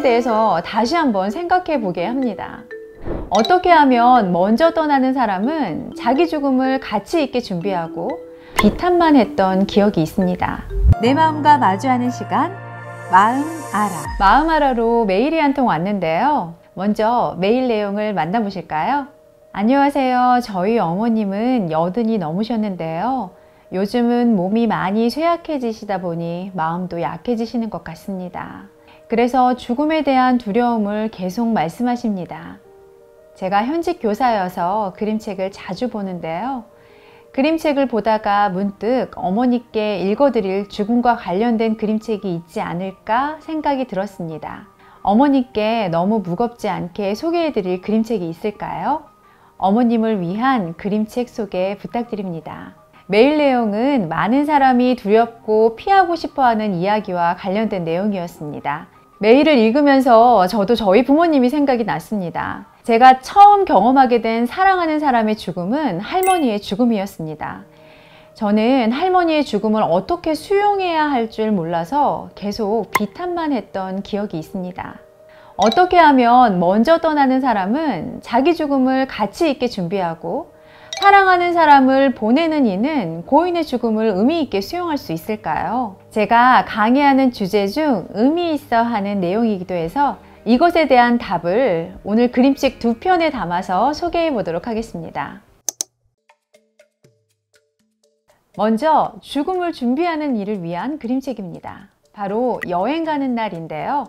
수위에 대해서 다시 한번 생각해 보게 합니다. 어떻게 하면 먼저 떠나는 사람은 자기 죽음을 가치 있게 준비하고 비탄만 했던 기억이 있습니다. 내 마음과 마주하는 시간, 마음 알아. 마음 알아로 메일이 한 통 왔는데요. 먼저 메일 내용을 만나보실까요? 안녕하세요. 저희 어머님은 80이 넘으셨는데요. 요즘은 몸이 많이 쇠약해지시다 보니 마음도 약해지시는 것 같습니다. 그래서 죽음에 대한 두려움을 계속 말씀하십니다. 제가 현직 교사여서 그림책을 자주 보는데요. 그림책을 보다가 문득 어머니께 읽어드릴 죽음과 관련된 그림책이 있지 않을까 생각이 들었습니다. 어머니께 너무 무겁지 않게 소개해드릴 그림책이 있을까요? 어머님을 위한 그림책 소개 부탁드립니다. 메일 내용은 많은 사람이 두렵고 피하고 싶어하는 이야기와 관련된 내용이었습니다. 메일을 읽으면서 저도 저희 부모님이 생각이 났습니다. 제가 처음 경험하게 된 사랑하는 사람의 죽음은 할머니의 죽음이었습니다. 저는 할머니의 죽음을 어떻게 수용해야 할 줄 몰라서 계속 비탄만 했던 기억이 있습니다. 어떻게 하면 먼저 떠나는 사람은 자기 죽음을 가치 있게 준비하고 사랑하는 사람을 보내는 이는 고인의 죽음을 의미 있게 수용할 수 있을까요? 제가 강의하는 주제 중 의미 있어 하는 내용이기도 해서 이것에 대한 답을 오늘 그림책 2편에 담아서 소개해 보도록 하겠습니다. 먼저 죽음을 준비하는 이를 위한 그림책입니다. 바로 여행 가는 날인데요.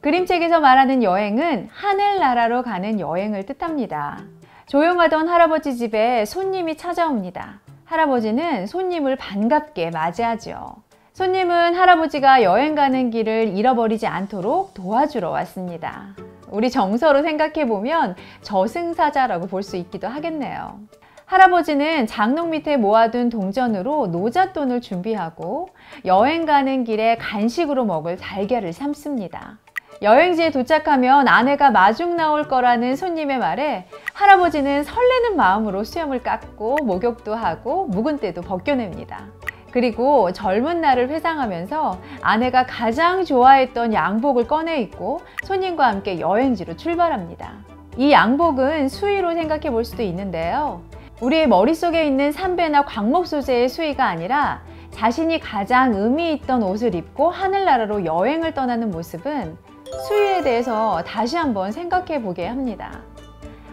그림책에서 말하는 여행은 하늘나라로 가는 여행을 뜻합니다. 조용하던 할아버지 집에 손님이 찾아옵니다. 할아버지는 손님을 반갑게 맞이하죠. 손님은 할아버지가 여행 가는 길을 잃어버리지 않도록 도와주러 왔습니다. 우리 정서로 생각해보면 저승사자라고 볼 수 있기도 하겠네요. 할아버지는 장롱 밑에 모아둔 동전으로 노잣돈을 준비하고 여행 가는 길에 간식으로 먹을 달걀을 삶습니다. 여행지에 도착하면 아내가 마중 나올 거라는 손님의 말에 할아버지는 설레는 마음으로 수염을 깎고 목욕도 하고 묵은 때도 벗겨냅니다. 그리고 젊은 날을 회상하면서 아내가 가장 좋아했던 양복을 꺼내 입고 손님과 함께 여행지로 출발합니다. 이 양복은 수의로 생각해 볼 수도 있는데요. 우리의 머릿속에 있는 삼배나 광목 소재의 수의가 아니라 자신이 가장 의미 있던 옷을 입고 하늘나라로 여행을 떠나는 모습은 수위에 대해서 다시 한번 생각해 보게 합니다.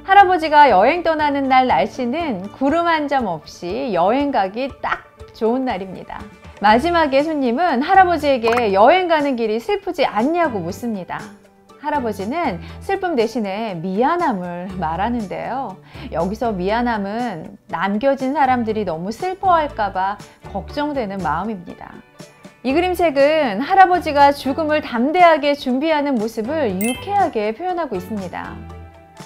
할아버지가 여행 떠나는 날 날씨는 구름 한 점 없이 여행 가기 딱 좋은 날입니다. 마지막에 손님은 할아버지에게 여행 가는 길이 슬프지 않냐고 묻습니다. 할아버지는 슬픔 대신에 미안함을 말하는데요. 여기서 미안함은 남겨진 사람들이 너무 슬퍼할까봐 걱정되는 마음입니다. 이 그림책은 할아버지가 죽음을 담대하게 준비하는 모습을 유쾌하게 표현하고 있습니다.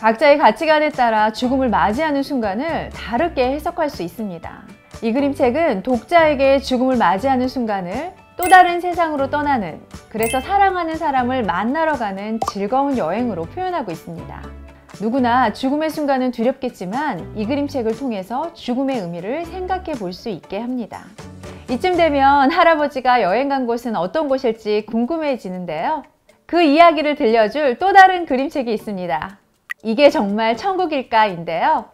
각자의 가치관에 따라 죽음을 맞이하는 순간을 다르게 해석할 수 있습니다. 이 그림책은 독자에게 죽음을 맞이하는 순간을 또 다른 세상으로 떠나는, 그래서 사랑하는 사람을 만나러 가는 즐거운 여행으로 표현하고 있습니다. 누구나 죽음의 순간은 두렵겠지만 이 그림책을 통해서 죽음의 의미를 생각해 볼 수 있게 합니다. 이쯤 되면 할아버지가 여행 간 곳은 어떤 곳일지 궁금해지는데요. 그 이야기를 들려줄 또 다른 그림책이 있습니다. 이게 정말 천국일까인데요.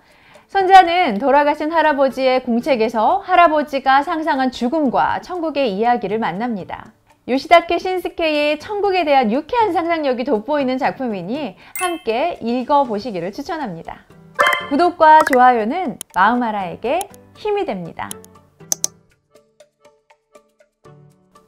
손자는 돌아가신 할아버지의 공책에서 할아버지가 상상한 죽음과 천국의 이야기를 만납니다. 요시다케 신스케이의 천국에 대한 유쾌한 상상력이 돋보이는 작품이니 함께 읽어보시기를 추천합니다. 구독과 좋아요는 마음알아에게 힘이 됩니다.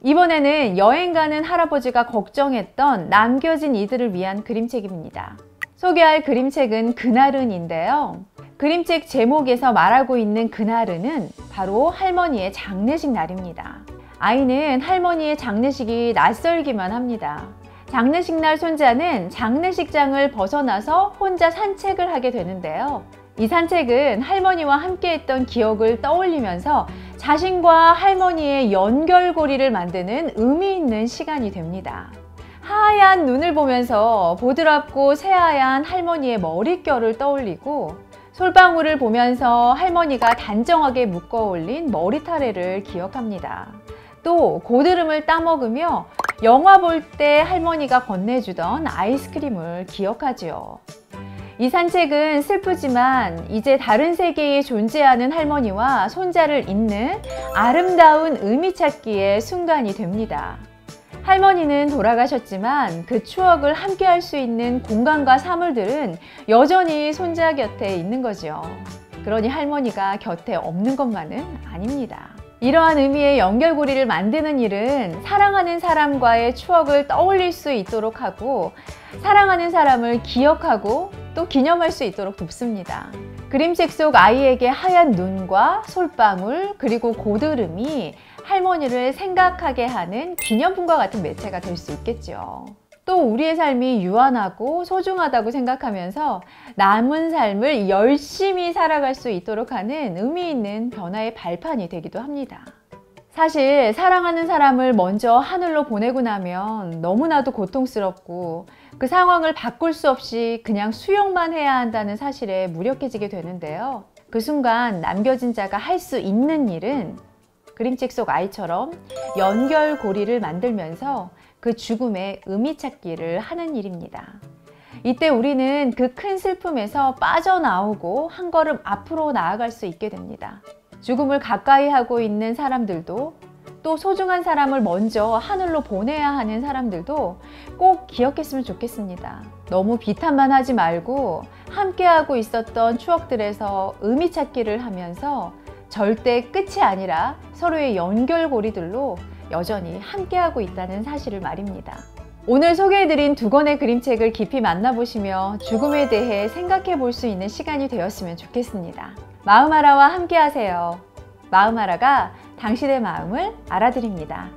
이번에는 여행 가는 할아버지가 걱정했던 남겨진 이들을 위한 그림책입니다. 소개할 그림책은 그날은인데요. 그림책 제목에서 말하고 있는 그날은 바로 할머니의 장례식 날입니다. 아이는 할머니의 장례식이 낯설기만 합니다. 장례식 날 손자는 장례식장을 벗어나서 혼자 산책을 하게 되는데요. 이 산책은 할머니와 함께했던 기억을 떠올리면서 자신과 할머니의 연결고리를 만드는 의미 있는 시간이 됩니다. 하얀 눈을 보면서 보드랍고 새하얀 할머니의 머릿결을 떠올리고 솔방울을 보면서 할머니가 단정하게 묶어 올린 머리타래를 기억합니다. 또 고드름을 따먹으며 영화 볼 때 할머니가 건네주던 아이스크림을 기억하지요. 이 산책은 슬프지만 이제 다른 세계에 존재하는 할머니와 손자를 잇는 아름다운 의미 찾기의 순간이 됩니다. 할머니는 돌아가셨지만 그 추억을 함께 할 수 있는 공간과 사물들은 여전히 손자 곁에 있는 거죠. 그러니 할머니가 곁에 없는 것만은 아닙니다. 이러한 의미의 연결고리를 만드는 일은 사랑하는 사람과의 추억을 떠올릴 수 있도록 하고 사랑하는 사람을 기억하고 또 기념할 수 있도록 돕습니다. 그림책 속 아이에게 하얀 눈과 솔방울 그리고 고드름이 할머니를 생각하게 하는 기념품과 같은 매체가 될 수 있겠죠. 또 우리의 삶이 유한하고 소중하다고 생각하면서 남은 삶을 열심히 살아갈 수 있도록 하는 의미 있는 변화의 발판이 되기도 합니다. 사실 사랑하는 사람을 먼저 하늘로 보내고 나면 너무나도 고통스럽고 그 상황을 바꿀 수 없이 그냥 수용만 해야 한다는 사실에 무력해지게 되는데요. 그 순간 남겨진 자가 할 수 있는 일은 그림책 속 아이처럼 연결고리를 만들면서 그 죽음의 의미 찾기를 하는 일입니다. 이때 우리는 그 큰 슬픔에서 빠져나오고 한 걸음 앞으로 나아갈 수 있게 됩니다. 죽음을 가까이 하고 있는 사람들도 또 소중한 사람을 먼저 하늘로 보내야 하는 사람들도 꼭 기억했으면 좋겠습니다. 너무 비탄만 하지 말고 함께하고 있었던 추억들에서 의미 찾기를 하면서 절대 끝이 아니라 서로의 연결고리들로 여전히 함께하고 있다는 사실을 말입니다. 오늘 소개해드린 두 권의 그림책을 깊이 만나보시며 죽음에 대해 생각해 볼 수 있는 시간이 되었으면 좋겠습니다. 마음알아와 함께하세요. 마음알아가 당신의 마음을 알아드립니다.